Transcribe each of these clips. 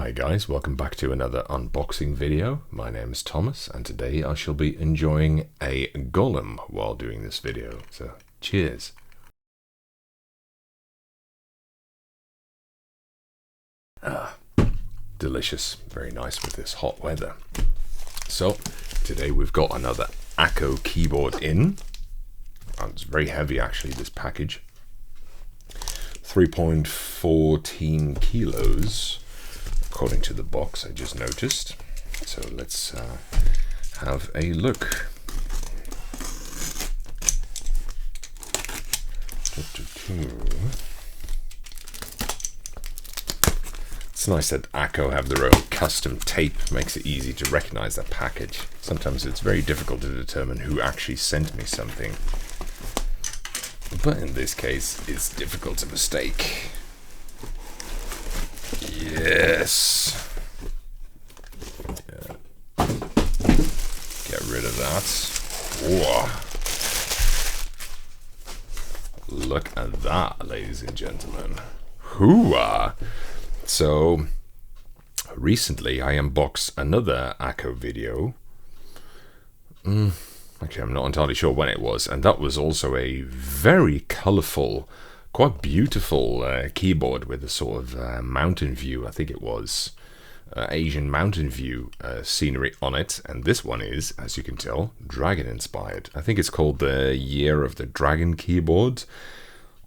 Hi guys, welcome back to another unboxing video. My name is Thomas and today I shall be enjoying a golem while doing this video. So cheers. Delicious, very nice with this hot weather. So today we've got another Akko keyboard in. It's very heavy actually, this package. 3.14 kilos. According to the box, I just noticed. So let's have a look. It's nice that Akko have their own custom tape. Makes it easy to recognize that package. Sometimes it's very difficult to determine who actually sent me something. But in this case, it's difficult to mistake. Yes. Yeah. Get rid of that. Whoa. Look at that, ladies and gentlemen. Hooah! So, recently I unboxed another Akko video. Actually, I'm not entirely sure when it was, and that was also a very colourful, quite beautiful keyboard with a sort of mountain view. I think it was Asian mountain view scenery on it, and this one is, as you can tell, dragon inspired. I think it's called the Year of the Dragon keyboard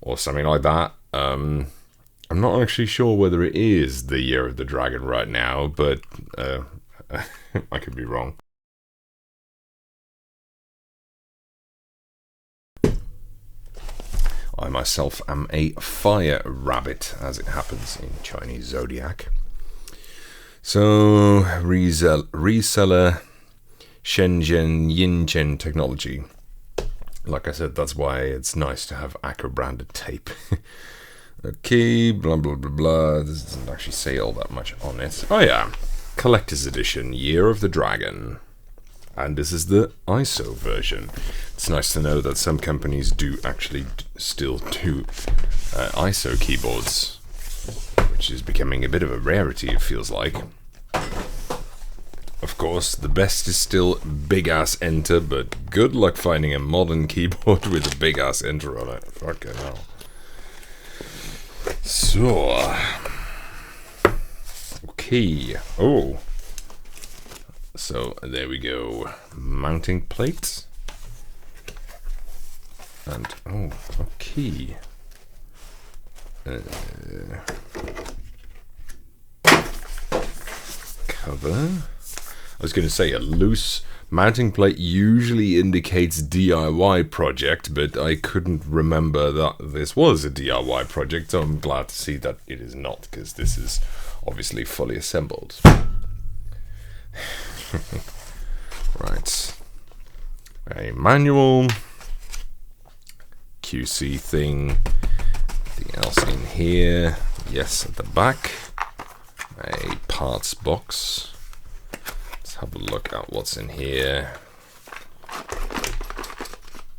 or something like that. I'm not actually sure whether it is the Year of the Dragon right now, but I could be wrong. I myself am a fire rabbit, as it happens in Chinese zodiac. So, reseller Shenzhen Yinchen technology. Like I said, that's why it's nice to have Akko branded tape. Okay, blah blah blah blah. This doesn't actually say all that much on it. Oh yeah, collector's edition, Year of the Dragon. And this is the ISO version. It's nice to know that some companies do actually still do ISO keyboards, which is becoming a bit of a rarity, it feels like. Of course, the best is still big ass enter, but good luck finding a modern keyboard with a big ass enter on it. Fucking hell. So, okay. Oh. So there we go, mounting plate, and oh, a key. Cover. I was going to say a loose mounting plate usually indicates DIY project, but I couldn't remember that this was a DIY project, so I'm glad to see that it is not, because this is obviously fully assembled. Right, a manual, QC thing, anything else in here? Yes, at the back, a parts box. Let's have a look at what's in here.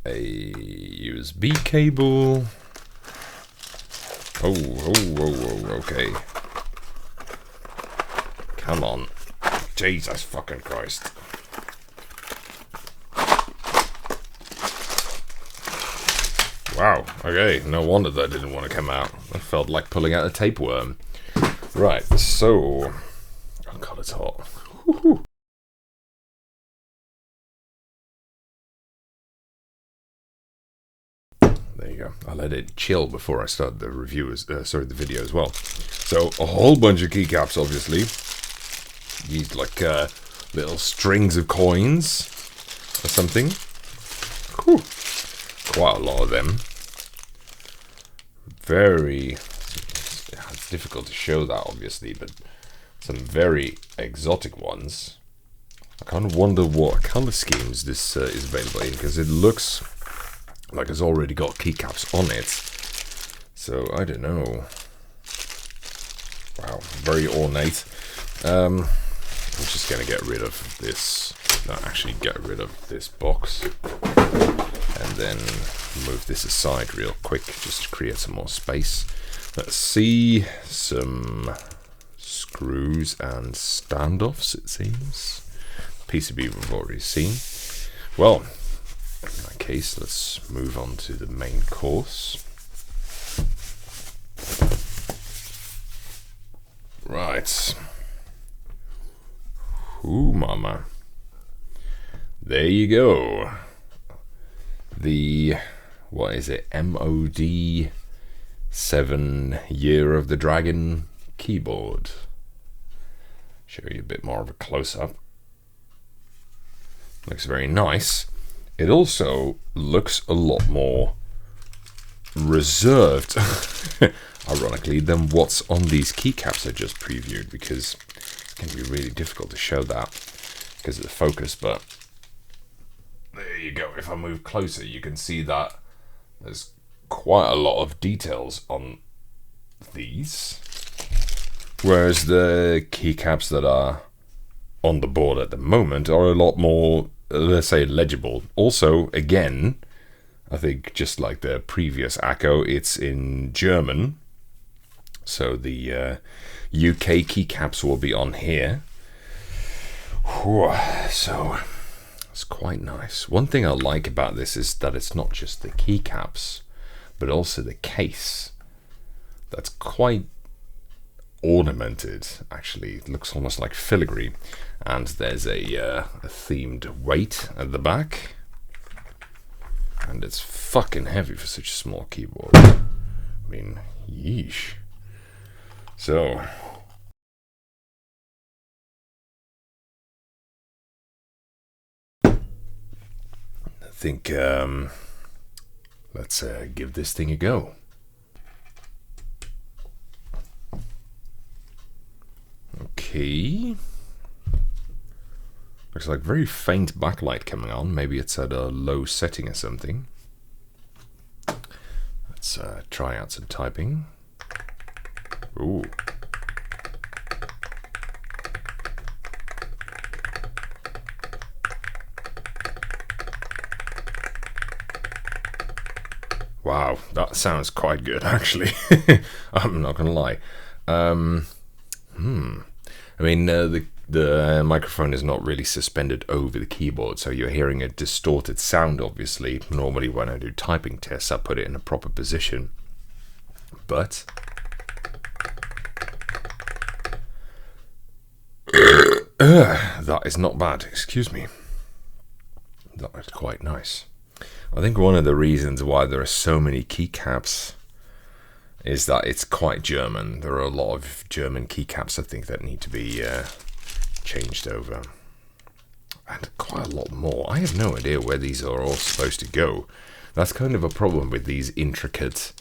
A USB cable. Oh, okay. Come on. Jesus fucking Christ. Wow, okay, no wonder that didn't want to come out. I felt like pulling out a tapeworm. Right, so... Oh god, it's hot. Woo-hoo. There you go. I let it chill before I started the the video as well. So, a whole bunch of keycaps, obviously. These like little strings of coins or something. Whew. Quite a lot of them. Very, it's difficult to show that obviously, but some very exotic ones. I kind of wonder what color schemes this is available in, because it looks like it's already got keycaps on it. So I don't know. Wow, very ornate. I'm just going to get rid of this, not actually get rid of this box, and then move this aside real quick just to create some more space. Let's see, some screws and standoffs, it seems. PCB we've already seen. Well, in that case, let's move on to the main course. Right. Ooh, mama. There you go. The, what is it, MOD007 Year of the Dragon keyboard. Show you a bit more of a close-up. Looks very nice. It also looks a lot more reserved, ironically, than what's on these keycaps I just previewed, because it's going to be really difficult to show that because of the focus, but there you go. If I move closer, you can see that there's quite a lot of details on these, whereas the keycaps that are on the board at the moment are a lot more, let's say, legible. Also, again, I think just like the previous Akko, it's in German, so the UK keycaps will be on here. Whew, so it's quite nice. One thing I like about this is that it's not just the keycaps, but also the case. That's quite ornamented, actually. It looks almost like filigree, and there's a themed weight at the back, and it's fucking heavy for such a small keyboard. I mean, yeesh. So I think let's give this thing a go. Okay. Looks like very faint backlight coming on. Maybe it's at a low setting or something. Let's try out some typing. Ooh. Wow, that sounds quite good, actually. I'm not gonna lie. I mean, the microphone is not really suspended over the keyboard, so you're hearing a distorted sound, obviously. Normally when I do typing tests, I put it in a proper position. But that is not bad, excuse me. That is quite nice. I think one of the reasons why there are so many keycaps is that it's quite German. There are a lot of German keycaps, I think, that need to be changed over. And quite a lot more. I have no idea where these are all supposed to go. That's kind of a problem with these intricate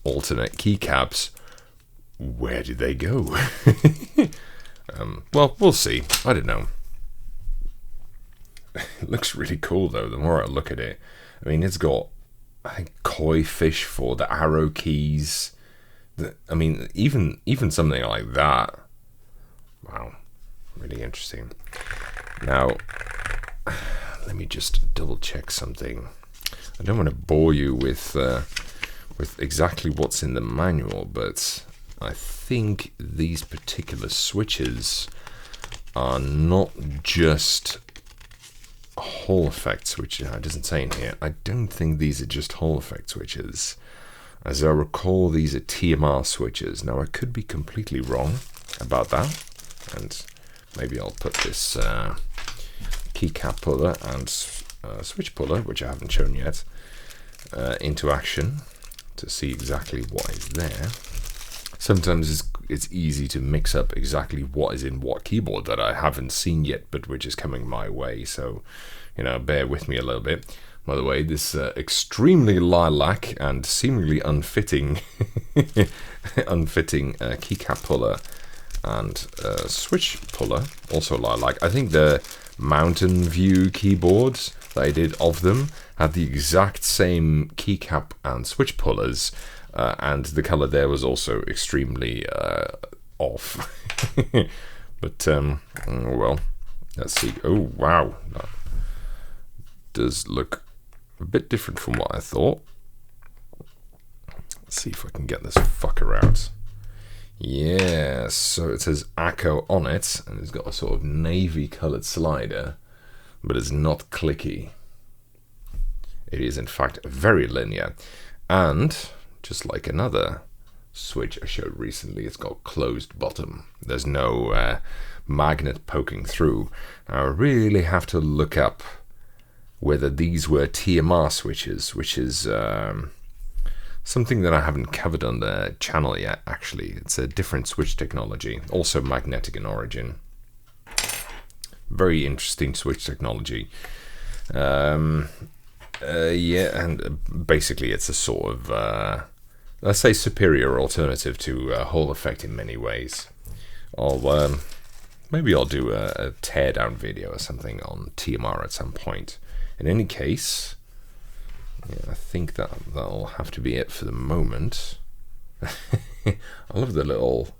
alternate keycaps. Where do they go? Well, we'll see. I don't know. It looks really cool, though, the more I look at it. I mean, it's got, I think, koi fish for the arrow keys. I mean, even something like that. Wow, really interesting. Now, let me just double check something. I don't want to bore you with exactly what's in the manual, but I think these particular switches are not just Hall effect switches. It doesn't say in here. I don't think these are just Hall effect switches. As I recall, these are TMR switches. Now, I could be completely wrong about that, and maybe I'll put this keycap puller and switch puller, which I haven't shown yet, into action to see exactly what is there. Sometimes it's easy to mix up exactly what is in what keyboard that I haven't seen yet, but which is coming my way. So, you know, bear with me a little bit. By the way, this extremely lilac and seemingly unfitting keycap puller and switch puller, also lilac. I think the Mountain View keyboards that I did of them had the exact same keycap and switch pullers, and the color there was also extremely off. But well, let's see. Oh wow, that does look a bit different from what I thought. Let's see if I can get this fucker out. Yeah, so it says Akko on it, and it's got a sort of navy colored slider, but it's not clicky. It is in fact very linear, and just like another switch I showed recently, it's got closed bottom. There's no magnet poking through. Now I really have to look up whether these were TMR switches, which is something that I haven't covered on the channel yet, actually. It's a different switch technology, also magnetic in origin. Very interesting switch technology. Yeah, and basically it's a sort of, let's say, superior alternative to Hall effect in many ways. Maybe I'll do a teardown video or something on TMR at some point. In any case, yeah, I think that'll have to be it for the moment. I love the little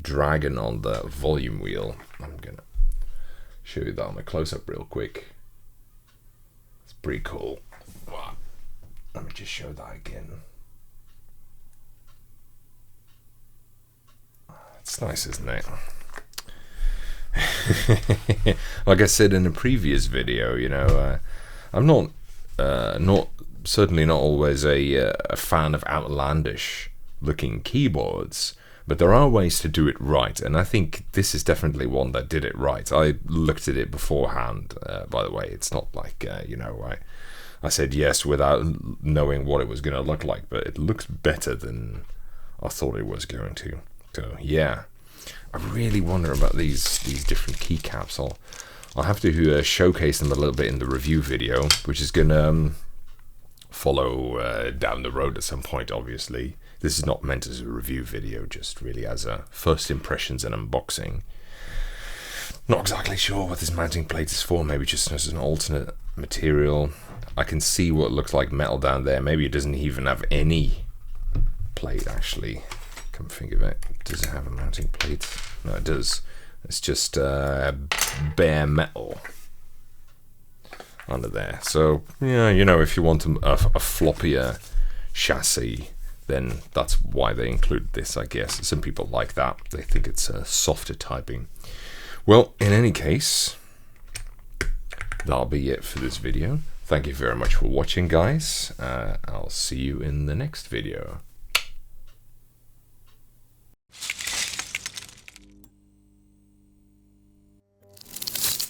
dragon on the volume wheel. I'm gonna show you that on a close-up real quick. It's pretty cool. Wow. Let me just show that again. It's nice, isn't it? Like I said in a previous video, you know, I'm certainly not always a fan of outlandish looking keyboards, but there are ways to do it right, and I think this is definitely one that did it right. I looked at it beforehand, by the way. It's not like, you know, I said yes without knowing what it was going to look like, but it looks better than I thought it was going to. So yeah, I really wonder about these different keycaps. I'll have to showcase them a little bit in the review video, which is going to follow down the road at some point, obviously. This is not meant as a review video, just really as a first impressions and unboxing. Not exactly sure what this mounting plate is for, maybe just as an alternate material. I can see what looks like metal down there. Maybe it doesn't even have any plate, actually. Come think of it. Does it have a mounting plate? No, it does. It's just bare metal under there. So, yeah, you know, if you want a floppier chassis, then that's why they include this, I guess. Some people like that. They think it's softer typing. Well, in any case, that'll be it for this video. Thank you very much for watching, guys. I'll see you in the next video.